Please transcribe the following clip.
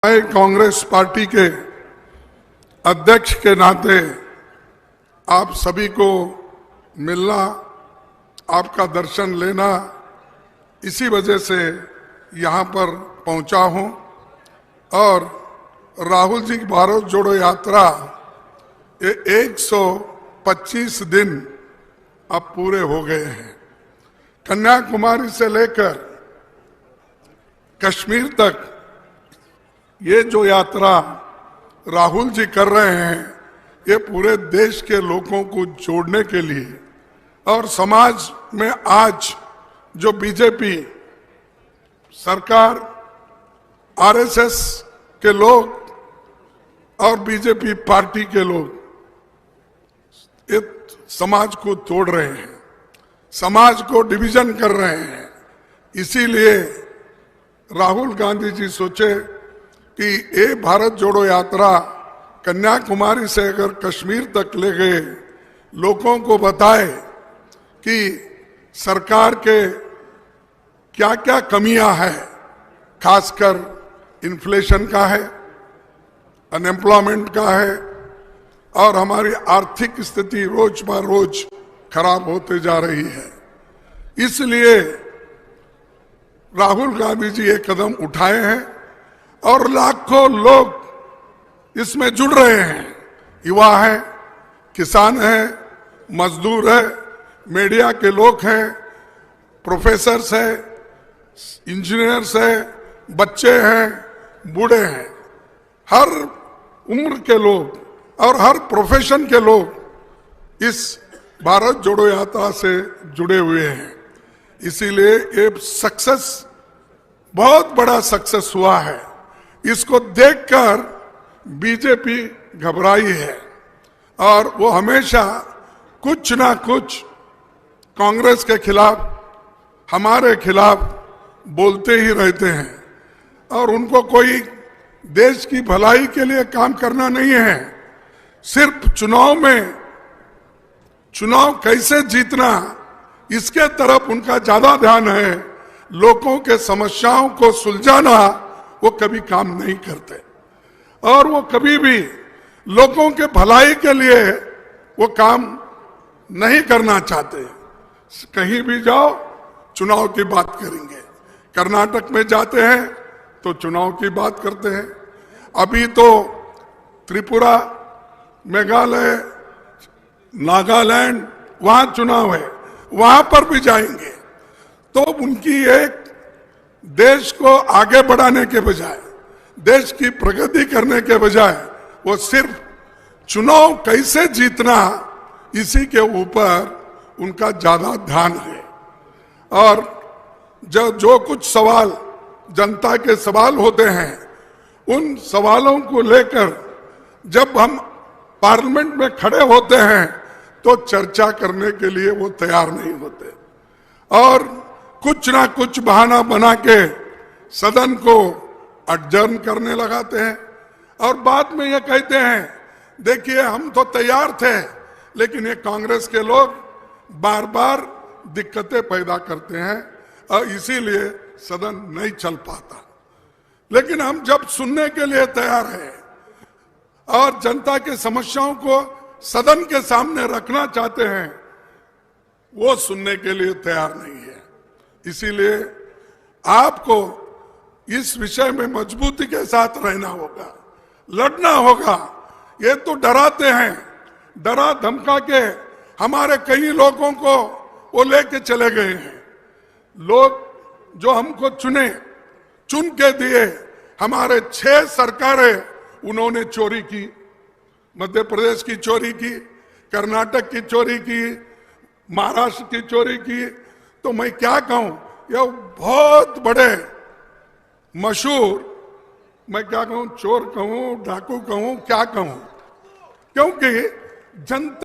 Congress party के अध्यक्ष के नाते आप सभी को मिलना, आपका दर्शन लेना, इसी वजह से यहाँ पर पहुँचा हूँ। और राहुल जी की भारत जोड़ो यात्रा ये 125 दिन अब पूरे हो गए हैं। कन्याकुमारी से लेकर कश्मीर तक ये जो यात्रा राहुल जी कर रहे हैं, ये पूरे देश के लोगों को जोड़ने के लिए और समाज में आज जो बीजेपी सरकार, आरएसएस के लोग और बीजेपी पार्टी के लोग ये समाज को तोड़ रहे हैं, समाज को डिवीजन कर रहे हैं। इसीलिए राहुल गांधी जी सोचे कि ये भारत जोड़ो यात्रा कन्याकुमारी से अगर कश्मीर तक ले गए, लोगों को बताए कि सरकार के क्या क्या कमियां हैं, खासकर इन्फ्लेशन का है, अनएम्प्लॉयमेंट का है और हमारी आर्थिक स्थिति रोज ब रोज खराब होते जा रही है। इसलिए राहुल गांधी जी ये कदम उठाए हैं और लाखों लोग इसमें जुड़ रहे हैं। युवा हैं, किसान हैं, मजदूर हैं, मीडिया के लोग हैं, प्रोफेसर्स हैं, इंजीनियर्स हैं, बच्चे हैं, बूढ़े हैं, हर उम्र के लोग और हर प्रोफेशन के लोग इस भारत जोड़ो यात्रा से जुड़े हुए हैं। इसीलिए ये सक्सेस बहुत बड़ा सक्सेस हुआ है। इसको देखकर बीजेपी घबराई है और वो हमेशा कुछ ना कुछ कांग्रेस के खिलाफ, हमारे खिलाफ बोलते ही रहते हैं और उनको कोई देश की भलाई के लिए काम करना नहीं है। सिर्फ चुनाव कैसे जीतना, इसके तरफ उनका ज्यादा ध्यान है। लोगों के समस्याओं को सुलझाना वो कभी काम नहीं करते और वो कभी भी लोगों के भलाई के लिए वो काम नहीं करना चाहते। कहीं भी जाओ चुनाव की बात करेंगे, कर्नाटक में जाते हैं तो चुनाव की बात करते हैं। अभी तो त्रिपुरा, मेघालय, नागालैंड वहां चुनाव है, वहां पर भी जाएंगे। तो उनकी एक देश को आगे बढ़ाने के बजाय, देश की प्रगति करने के बजाय वो सिर्फ चुनाव कैसे जीतना, इसी के ऊपर उनका ज्यादा ध्यान है। और जो कुछ सवाल जनता के सवाल होते हैं, उन सवालों को लेकर जब हम पार्लियामेंट में खड़े होते हैं तो चर्चा करने के लिए वो तैयार नहीं होते और कुछ ना कुछ बहाना बना के सदन को अडजर्न करने लगाते हैं और बाद में ये कहते हैं, देखिए हम तो तैयार थे, लेकिन ये कांग्रेस के लोग बार बार दिक्कतें पैदा करते हैं और इसीलिए सदन नहीं चल पाता। लेकिन हम जब सुनने के लिए तैयार हैं और जनता के समस्याओं को सदन के सामने रखना चाहते हैं, वो सुनने के लिए तैयार नहीं है। इसीलिए आपको इस विषय में मजबूती के साथ रहना होगा, लड़ना होगा। ये तो डराते हैं, डरा धमका के हमारे कई लोगों को वो लेके चले गए हैं। लोग जो हमको चुन के दिए, हमारे 6 सरकारें उन्होंने चोरी की, मध्य प्रदेश की चोरी की, कर्नाटक की चोरी की, महाराष्ट्र की चोरी की। तो मैं क्या कहूं, ये बहुत बड़े मशहूर, मैं क्या कहूं, चोर कहूं, डाकू कहूं, क्या कहूं, क्योंकि जनता